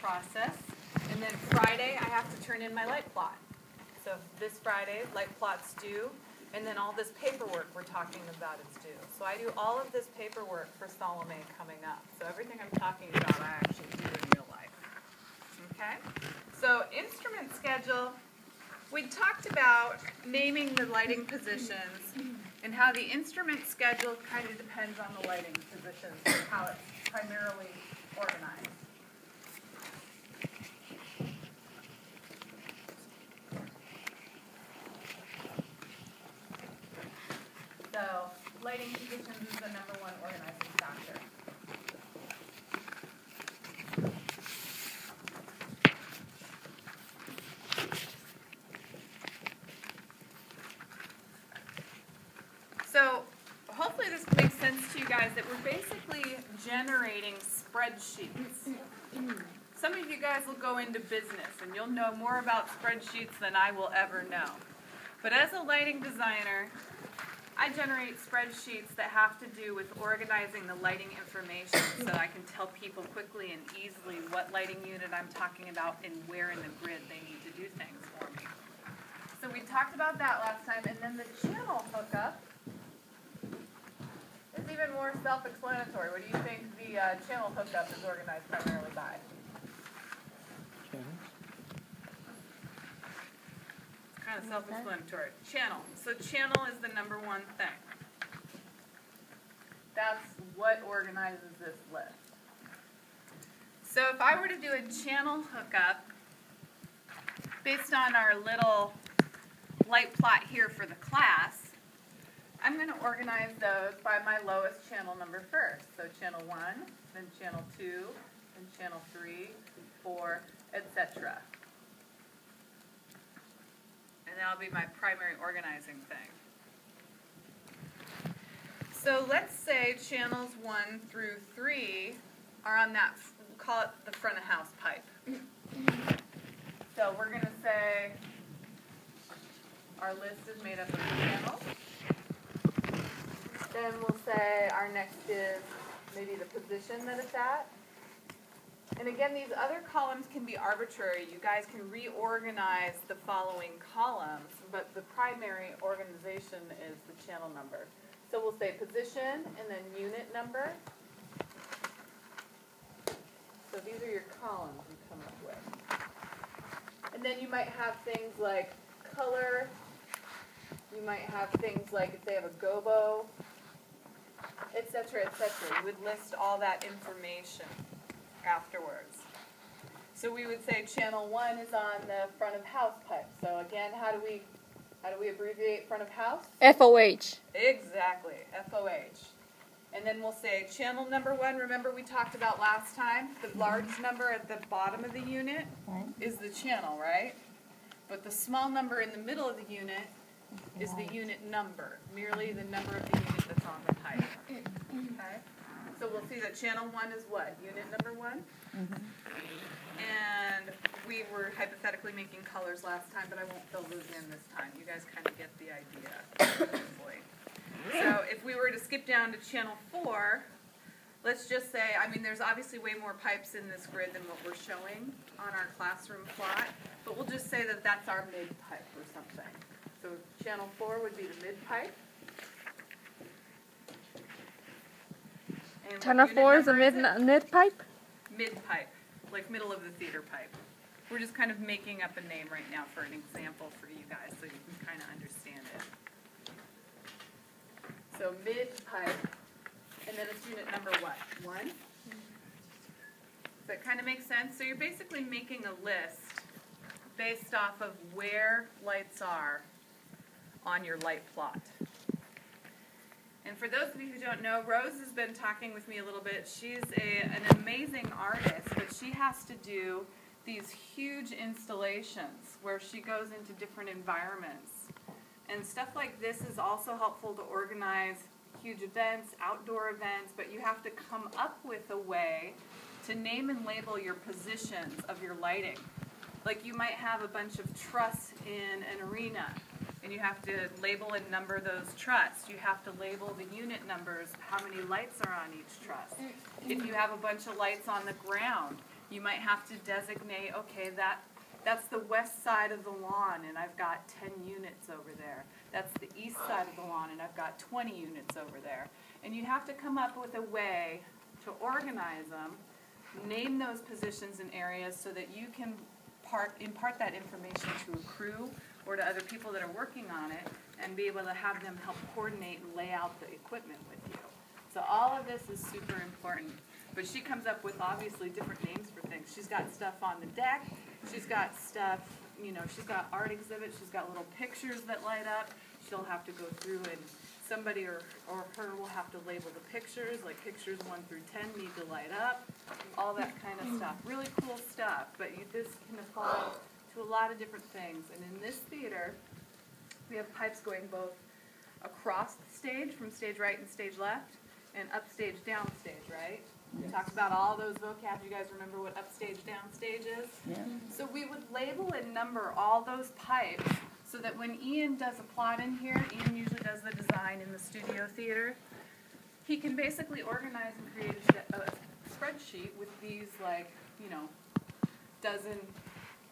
process. And then Friday, I have to turn in my light plot. So this Friday, light plot's due. And then all this paperwork we're talking about is due. So I do all of this paperwork for Salome coming up. So everything I'm talking about, I actually do in real life. Okay? So instrument schedule, we talked about naming the lighting positions and how the instrument schedule kind of depends on the lighting positions and how it's primarily organized. So lighting positions is the number one organizing factor. So hopefully this makes sense to you guys that we're basically generating spreadsheets. Some of you guys will go into business and you'll know more about spreadsheets than I will ever know. But as a lighting designer, I generate spreadsheets that have to do with organizing the lighting information so that I can tell people quickly and easily what lighting unit I'm talking about and where in the grid they need to do things for me. So we talked about that last time, and then the channel hookup is even more self-explanatory. What do you think the channel hookup is organized primarily by? Kind of self-explanatory. Channel. So channel is the number one thing. That's what organizes this list. So if I were to do a channel hookup based on our little light plot here for the class, I'm going to organize those by my lowest channel number first. So channel 1, then channel 2, then channel 3, 4, etc. And that'll be my primary organizing thing. So let's say channels 1 through 3 are on that, we'll call it the front of house pipe. So we're going to say our list is made up of channels. Then we'll say our next is maybe the position that it's at. And again, these other columns can be arbitrary. You guys can reorganize the following columns, but the primary organization is the channel number. So we'll say position and then unit number. So these are your columns you come up with. And then you might have things like color. You might have things like if they have a gobo, etc., etc. You would list all that information afterwards. So we would say channel 1 is on the front of house pipe. So again, how do we abbreviate front of house? FOH. Exactly, FOH. And then we'll say channel number 1, remember we talked about last time, the large number at the bottom of the unit is the channel, right? But the small number in the middle of the unit is the unit number, merely the number of the unit that's on the pipe. Okay? So we'll see that channel 1 is what? Unit number 1? And we were hypothetically making colors last time, but I won't fill those in this time. You guys kind of get the idea, hopefully. So if we were to skip down to channel 4, let's just say, I mean, there's obviously way more pipes in this grid than what we're showing on our classroom plot, but we'll just say that that's our mid pipe or something. So channel 4 would be the mid pipe. Channel 4 is a mid pipe? Mid pipe, like middle of the theater pipe. We're just kind of making up a name right now for an example for you guys so you can kind of understand it. So mid pipe, and then it's unit number what? 1? Does that kind of make sense? So you're basically making a list based off of where lights are on your light plot. And for those of you who don't know, Rose has been talking with me a little bit. She's an amazing artist, but she has to do these huge installations where she goes into different environments. And stuff like this is also helpful to organize huge events, outdoor events, but you have to come up with a way to name and label your positions of your lighting. Like you might have a bunch of truss in an arena, and you have to label and number those truss. You have to label the unit numbers, how many lights are on each truss. If you have a bunch of lights on the ground, You might have to designate, okay, that's the west side of the lawn, and I've got 10 units over there. That's the east side of the lawn, and I've got 20 units over there. And you have to come up with a way to organize them, name those positions and areas so that you can impart that information to a crew or to other people that are working on it, and be able to have them help coordinate and lay out the equipment with you. So all of this is super important. But she comes up with obviously different names for things. She's got stuff on the deck, she's got stuff, you know, she's got art exhibits, she's got little pictures that light up. She'll have to go through and somebody or her will have to label the pictures, like pictures 1 through 10 need to light up, all that kind of stuff. Really cool stuff, but this can apply to a lot of different things. And in this theater, we have pipes going both across the stage, from stage right and stage left, and upstage, downstage, right? We talked about all those vocab. You guys remember what upstage, downstage is? Yeah. So we would label and number all those pipes so that when Ian does a plot in here, Ian usually does the design in the studio theater, he can basically organize and create a spreadsheet with these, like, you know, dozen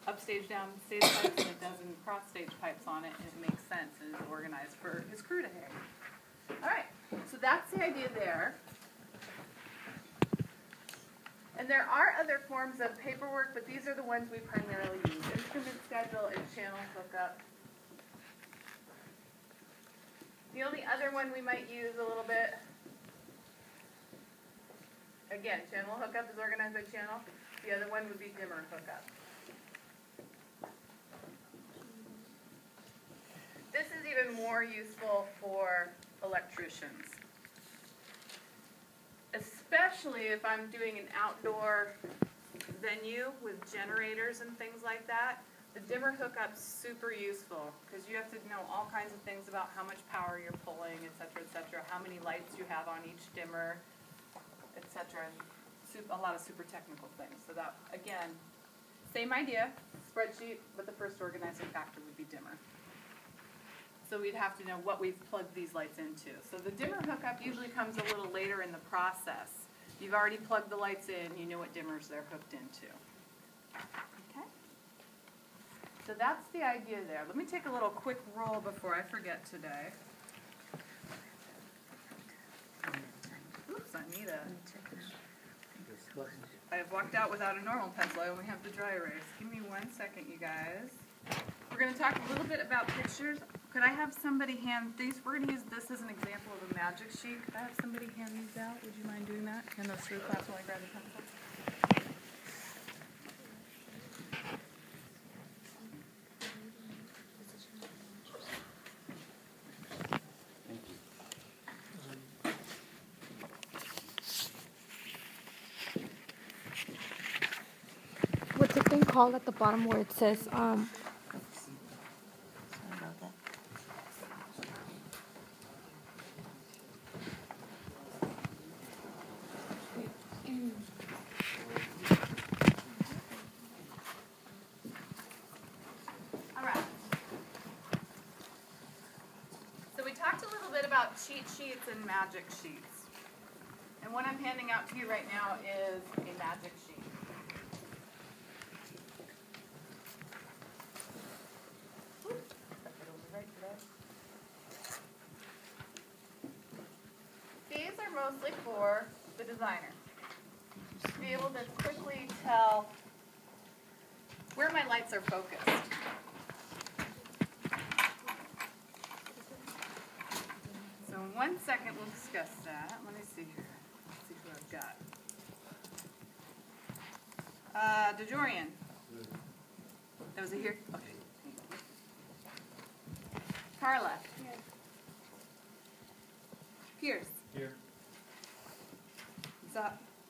upstage, downstage pipes and a dozen cross-stage pipes on it, and it makes sense and is organized for his crew to hang. All right, so that's the idea there. And there are other forms of paperwork, but these are the ones we primarily use. Instrument schedule and channel hookup. The only other one we might use a little bit, again, channel hookup is organized by channel. The other one would be dimmer hookup. This is even more useful for electricians, especially if I'm doing an outdoor venue with generators and things like that. The dimmer hookup's super useful because you have to know all kinds of things about how much power you're pulling, et cetera, how many lights you have on each dimmer, et cetera. A lot of super technical things. So that, again, same idea, spreadsheet, but the first organizing factor would be dimmer. So we'd have to know what we've plugged these lights into. So the dimmer hookup usually comes a little later in the process. You've already plugged the lights in, you know what dimmers they're hooked into. Okay? So that's the idea there. Let me take a little quick roll before I forget today. Oops, I need a... I have walked out without a normal pencil. I only have the dry erase. Give me 1 second, you guys. We're going to talk a little bit about pictures. Could I have somebody hand these? We're going to use this as an example of a magic sheet. Could I have somebody hand these out? Would you mind doing that? Hand those through class while I grab a pencil. What's the thing called at the bottom where it says, Sorry about that. All right. So we talked a little bit about cheat sheets and magic sheets. And what I'm handing out to you right now is a magic sheet. These are mostly for the designer. To be able to quickly tell where my lights are focused. So in 1 second we'll discuss that. Let me see here. Let's see who I've got. DeJorian. That was it here? Okay. Carla. Here. Pierce. Here.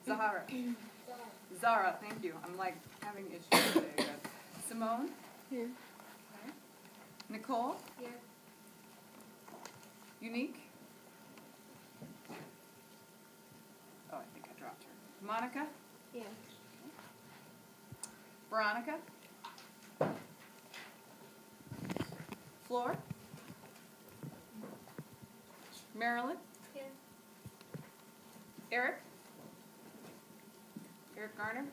Zahara. Zara, thank you. I'm like having issues today. But Simone. Here. Okay. Nicole. Here. Unique. Oh, I think I dropped her. Monica. Here. Veronica. Floor. Marilyn. Here. Eric. Eric Garner.